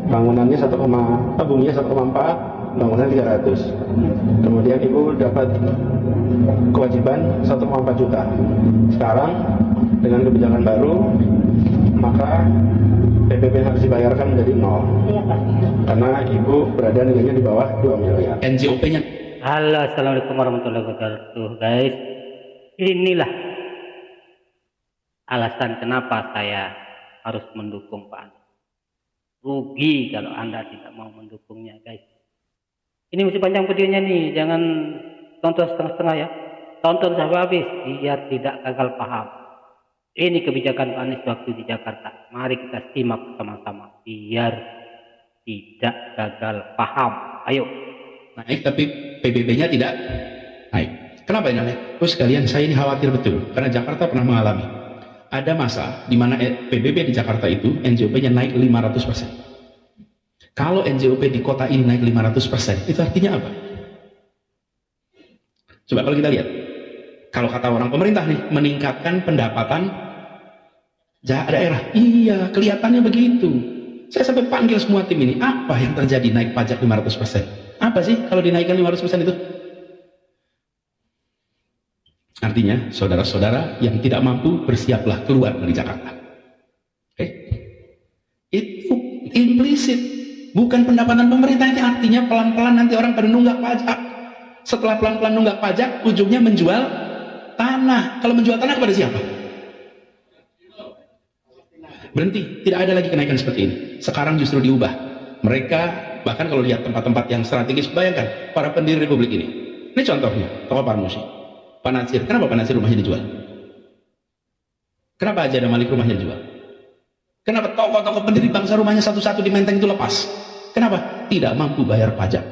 Bangunannya 1, tabungnya 1,4, bangunan 300. Kemudian ibu dapat kewajiban 1,4 juta. Sekarang dengan kebijakan baru, maka PPP yang harus dibayarkan menjadi 0. Iya, Pak. Karena ibu berada nilainya di bawah 2 miliar. NJOP-nya. Halo, assalamualaikum warahmatullahi wabarakatuh, guys. Inilah alasan kenapa saya harus mendukung Pak Anies. Rugi kalau Anda tidak mau mendukungnya, guys. Ini mesti panjang videonya nih, jangan tonton setengah-setengah ya. Tonton sampai habis biar tidak gagal paham. Ini kebijakan Pak Anies waktu di Jakarta. Mari kita simak sama-sama biar tidak gagal paham. Ayo. Naik tapi PBB-nya tidak naik. Kenapa ini naik? Terus sekalian, saya ini khawatir betul karena Jakarta pernah mengalami ada masa di mana PBB di Jakarta itu NJOP-nya naik 500%. Kalau NJOP di kota ini naik 500%, itu artinya apa? Coba kalau kita lihat, kalau kata orang pemerintah nih, meningkatkan pendapatan daerah. Iya, kelihatannya begitu. Saya sampai panggil semua tim ini, apa yang terjadi naik pajak 500%? Apa sih kalau dinaikkan 500% itu? Artinya, saudara-saudara yang tidak mampu, bersiaplah keluar dari Jakarta. Oke? Itu implisit. Bukan pendapatan pemerintahnya, artinya pelan-pelan nanti orang pada nunggak pajak. Setelah pelan-pelan nunggak pajak, ujungnya menjual tanah. Kalau menjual tanah kepada siapa? Berhenti, tidak ada lagi kenaikan seperti ini. Sekarang justru diubah. Mereka, bahkan kalau lihat tempat-tempat yang strategis, bayangkan, para pendiri Republik ini. Ini contohnya, Toko Parmusi. Pak Natsir, kenapa Pak Natsir rumahnya dijual? Kenapa Haji Adam Malik rumahnya dijual? Kenapa tokoh-tokoh pendiri bangsa rumahnya satu-satu di Menteng itu lepas? Kenapa? Tidak mampu bayar pajak.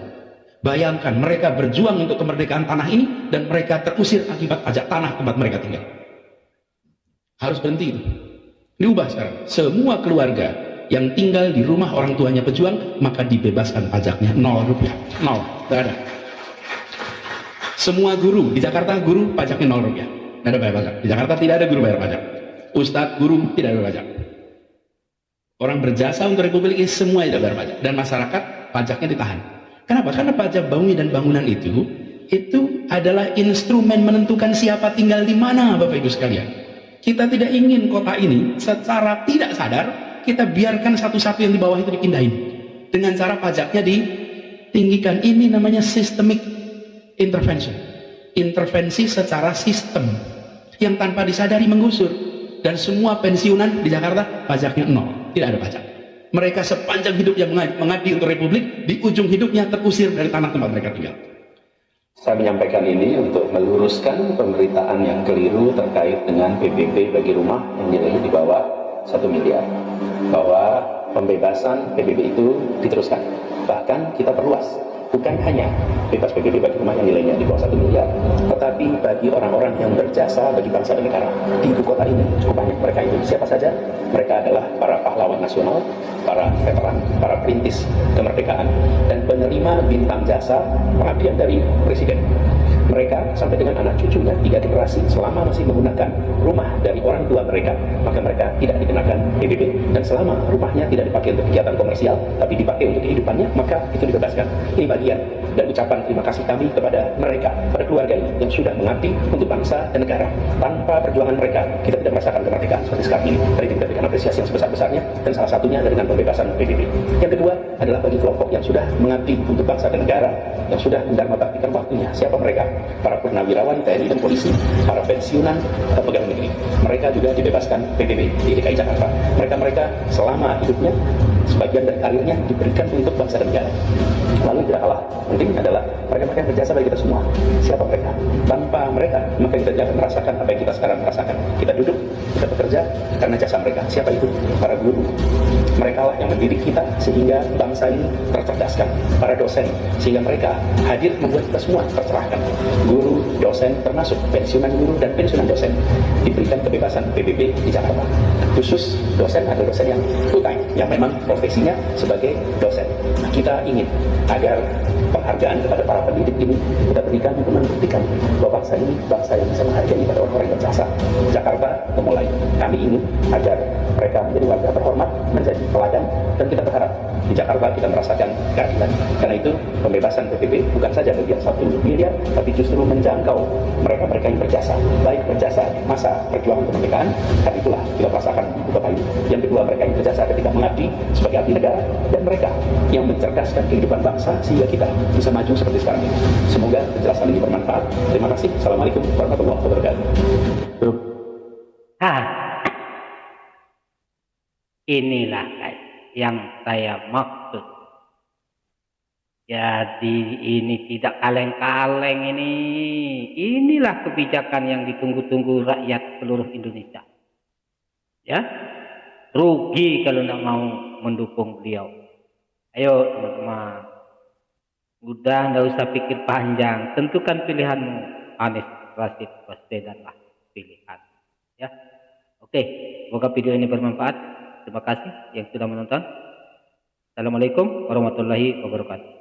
Bayangkan mereka berjuang untuk kemerdekaan tanah ini dan mereka terusir akibat pajak tanah tempat mereka tinggal. Harus berhenti itu. Diubah sekarang. Semua keluarga yang tinggal di rumah orang tuanya pejuang, maka dibebaskan pajaknya 0 rupiah. 0. Tidak ada. Semua guru di Jakarta, guru pajaknya 0 rupiah. Tidak ada bayar pajak. Di Jakarta tidak ada guru bayar pajak. Ustadz, guru tidak ada pajak. Orang berjasa untuk Republik ini semua tidak bayar pajak. Dan masyarakat pajaknya ditahan. Kenapa? Karena pajak bangunan dan bangunan itu adalah instrumen menentukan siapa tinggal di mana, Bapak Ibu sekalian. Kita tidak ingin kota ini secara tidak sadar kita biarkan satu-satu yang di bawah itu dipindahin. Dengan cara pajaknya ditinggikan. Ini namanya systemic intervention. Intervensi secara sistem yang tanpa disadari menggusur. Dan semua pensiunan di Jakarta pajaknya 0. Tidak ada pajak. Mereka sepanjang hidup yang mengabdi untuk Republik, di ujung hidupnya terusir dari tanah tempat mereka tinggal. Saya menyampaikan ini untuk meluruskan pemberitaan yang keliru terkait dengan PBB bagi rumah yang nilainya di bawah 1 miliar. Bahwa pembebasan PBB itu diteruskan. Bahkan kita perluas. Bukan hanya bebas PBB bagi rumah yang nilainya di bawah 1 miliar, tetapi bagi orang-orang yang berjasa bagi bangsa dan negara di ibu kota ini. Cukup banyak mereka itu. Siapa saja? Mereka adalah para pahlawan nasional, para veteran, para perintis kemerdekaan, dan penerima bintang jasa pengabdian dari Presiden. Mereka sampai dengan anak cucunya 3 generasi selama masih menggunakan rumah dari orang tua mereka, maka mereka tidak dikenakan PBB. Dan selama rumahnya tidak dipakai untuk kegiatan komersial, tapi dipakai untuk kehidupannya, maka itu dibebaskan. Ini bagian dan ucapan terima kasih kami kepada mereka, pada keluarga ini yang sudah mengabdi untuk bangsa dan negara. Tanpa perjuangan mereka, kita tidak merasakan kemerdekaan seperti sekarang ini. Tadi kita berikan apresiasi yang sebesar-besarnya, dan salah satunya adalah dengan pembebasan PBB. Yang kedua adalah bagi kelompok yang sudah mengabdi untuk bangsa dan negara, yang sudah mendharma baktikan waktunya. Siapa mereka? Para purnawirawan TNI dan polisi, para pensiunan pegawai negeri. Mereka juga dibebaskan PBB di DKI Jakarta. Mereka selama hidupnya, sebagian dari karirnya diberikan untuk bangsa dan negara. Lalu tidak kalah penting adalah mereka yang berjasa bagi kita semua. Siapa mereka? Tanpa mereka, maka kita tidak akan merasakan apa yang kita sekarang merasakan. Kita duduk, kita bekerja karena jasa mereka. Siapa itu? Para guru. Mereka lah yang mendidik kita sehingga bangsa ini tercerdaskan. Para dosen, sehingga mereka hadir membuat kita semua tercerahkan. Guru, dosen, termasuk pensiunan guru dan pensiunan dosen diberikan kebebasan PBB di Jakarta. Khusus dosen ada dosen yang full time, yang memang profesinya sebagai dosen. Nah, kita ingin agar penghargaan kepada para pendidik ini kita berikan untuk membuktikan bahwa bangsa ini bangsa yang bisa menghargai pada orang-orang yang berjasa. Jakarta memulai. Kami ingin agar mereka menjadi warga terhormat, menjadi teladan, dan kita berharap di Jakarta kita merasakan keadilan. Karena itu pembebasan PPP bukan saja bagian 1 miliar, tapi justru menjangkau mereka-mereka yang berjasa, baik berjasa di masa perjuangan kemerdekaan, dan itulah kita merasakan ibu kota ini. Yang kedua, mereka yang berjasa ketika mengabdi sebagai abdi negara, dan mereka yang mencerdaskan kehidupan bangsa sehingga kita bisa maju seperti sekarang ini. Semoga penjelasan ini bermanfaat. Terima kasih. Assalamualaikum warahmatullahi wabarakatuh. Inilah guys yang saya maksud. Jadi ini tidak kaleng-kaleng ini. Inilah kebijakan yang ditunggu-tunggu rakyat seluruh Indonesia. Ya, rugi kalau tidak mau mendukung beliau. Ayo teman-teman, udah nggak usah pikir panjang, tentukan pilihanmu. Anies Rashid Baswedan lah pilihan. Ya, oke. Semoga video ini bermanfaat. Terima kasih yang sudah menonton. Assalamualaikum warahmatullahi wabarakatuh.